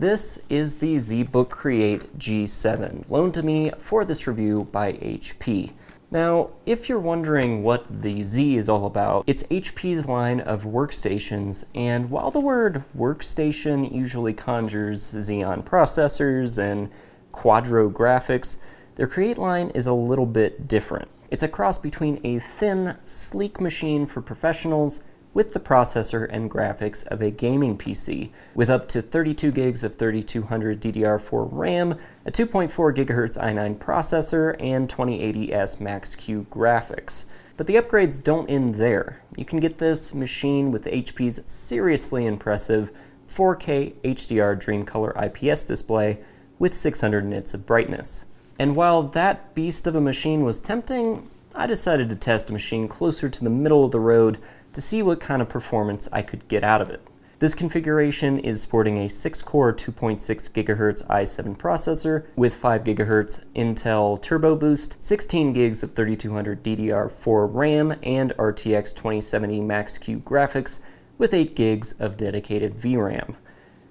This is the Zbook Create G7, loaned to me for this review by HP. Now, if you're wondering what the Z is all about, it's HP's line of workstations, and while the word workstation usually conjures Xeon processors and Quadro graphics, their Create line is a little bit different. It's a cross between a thin, sleek machine for professionals with the processor and graphics of a gaming PC, with up to 32 gigs of 3200 DDR4 RAM, a 2.4 GHz i9 processor, and 2080S Max-Q graphics. But the upgrades don't end there. You can get this machine with HP's seriously impressive 4K HDR Dreamcolor IPS display with 600 nits of brightness. And while that beast of a machine was tempting, I decided to test a machine closer to the middle of the road to see what kind of performance I could get out of it. This configuration is sporting a 6-core 2.6 GHz i7 processor with 5 GHz Intel Turbo Boost, 16 gigs of 3200 DDR4 RAM, and RTX 2070 Max-Q graphics with 8 gigs of dedicated VRAM.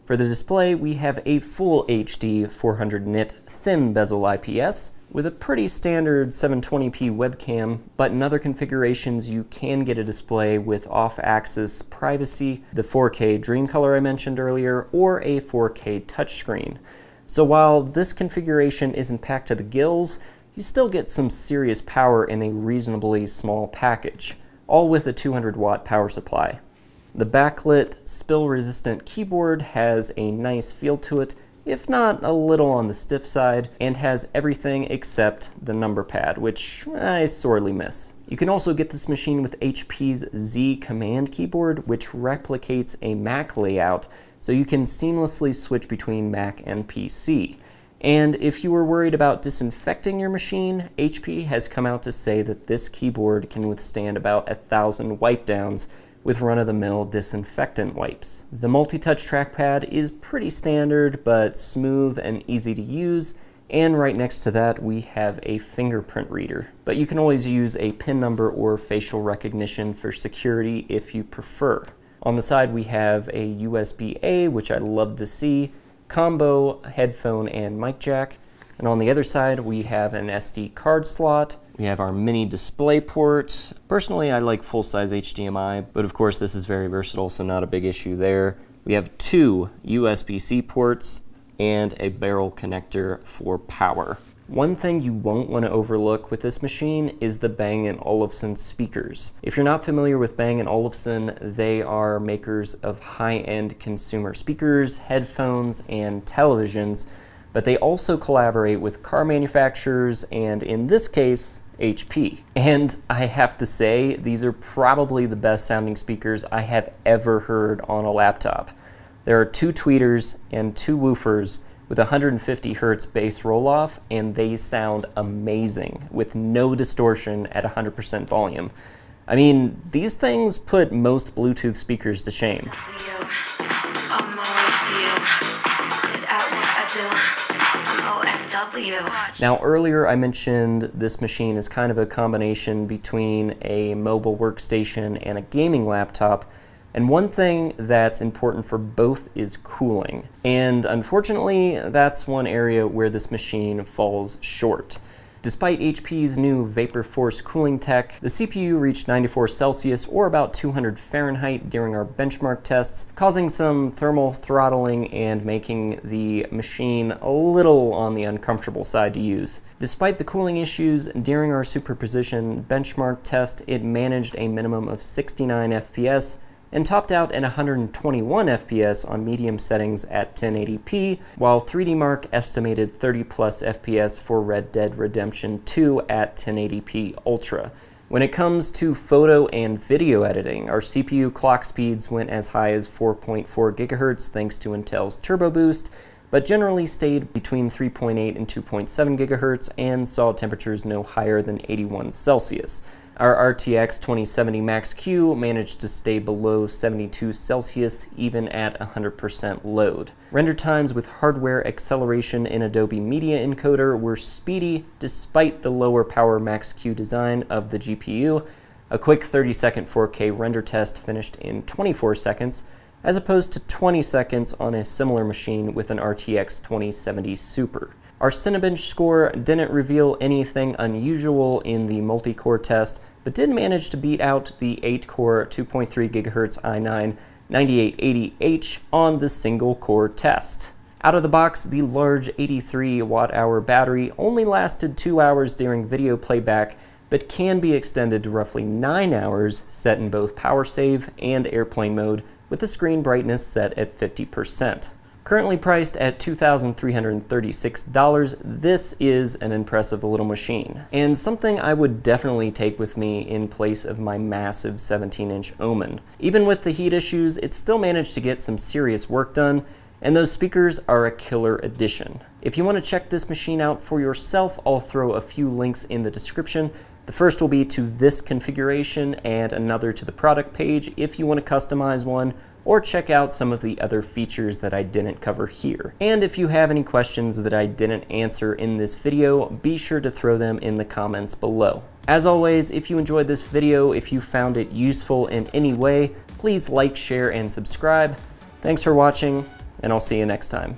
For the display, we have a full HD 400 nit thin bezel IPS with a pretty standard 720p webcam, but in other configurations you can get a display with off-axis privacy, the 4K Dreamcolor I mentioned earlier, or a 4K touchscreen. So while this configuration isn't packed to the gills, you still get some serious power in a reasonably small package, all with a 200-watt power supply. The backlit, spill-resistant keyboard has a nice feel to it, if not a little on the stiff side, and has everything except the number pad, which I sorely miss. You can also get this machine with HP's Z Command keyboard, which replicates a Mac layout, so you can seamlessly switch between Mac and PC. And if you were worried about disinfecting your machine, HP has come out to say that this keyboard can withstand about 1,000 wipe downs with run-of-the-mill disinfectant wipes. The multi-touch trackpad is pretty standard, but smooth and easy to use, and right next to that we have a fingerprint reader. But you can always use a PIN number or facial recognition for security if you prefer. On the side we have a USB-A, which I love to see, combo headphone and mic jack, and on the other side we have an SD card slot. We have our mini display port. Personally, I like full-size HDMI, but of course this is very versatile, so not a big issue there. We have 2 USB-C ports and a barrel connector for power. One thing you won't want to overlook with this machine is the Bang & Olufsen speakers. If you're not familiar with Bang & Olufsen, they are makers of high-end consumer speakers, headphones, and televisions, but they also collaborate with car manufacturers, and in this case, HP. And I have to say, these are probably the best sounding speakers I have ever heard on a laptop. There are 2 tweeters and 2 woofers with 150 Hz bass roll-off, and they sound amazing with no distortion at 100% volume. I mean, these things put most Bluetooth speakers to shame. Now earlier I mentioned this machine is kind of a combination between a mobile workstation and a gaming laptop, and one thing that's important for both is cooling. And unfortunately, that's one area where this machine falls short. Despite HP's new Vapor Force cooling tech, the CPU reached 94 Celsius or about 200 Fahrenheit during our benchmark tests, causing some thermal throttling and making the machine a little on the uncomfortable side to use. Despite the cooling issues, during our superposition benchmark test, it managed a minimum of 69 FPS and topped out at 121 FPS on medium settings at 1080p, while 3D Mark estimated 30 plus FPS for Red Dead Redemption 2 at 1080p Ultra. When it comes to photo and video editing, our CPU clock speeds went as high as 4.4 GHz thanks to Intel's Turbo Boost, but generally stayed between 3.8 and 2.7 GHz and saw temperatures no higher than 81 Celsius. Our RTX 2070 Max-Q managed to stay below 72 Celsius even at 100% load. Render times with hardware acceleration in Adobe Media Encoder were speedy despite the lower power Max-Q design of the GPU. A quick 30-second 4K render test finished in 24 seconds, as opposed to 20 seconds on a similar machine with an RTX 2070 Super. Our Cinebench score didn't reveal anything unusual in the multi-core test, but did manage to beat out the 8-core 2.3 GHz i9 9880H on the single-core test. Out of the box, the large 83 watt-hour battery only lasted 2 hours during video playback, but can be extended to roughly 9 hours set in both power save and airplane mode, with the screen brightness set at 50%. Currently priced at $2,336, this is an impressive little machine, and something I would definitely take with me in place of my massive 17-inch Omen. Even with the heat issues, it still managed to get some serious work done, and those speakers are a killer addition. If you want to check this machine out for yourself, I'll throw a few links in the description. The first will be to this configuration and another to the product page if you want to customize one, or check out some of the other features that I didn't cover here. And if you have any questions that I didn't answer in this video, be sure to throw them in the comments below. As always, if you enjoyed this video, if you found it useful in any way, please like, share, and subscribe. Thanks for watching, and I'll see you next time.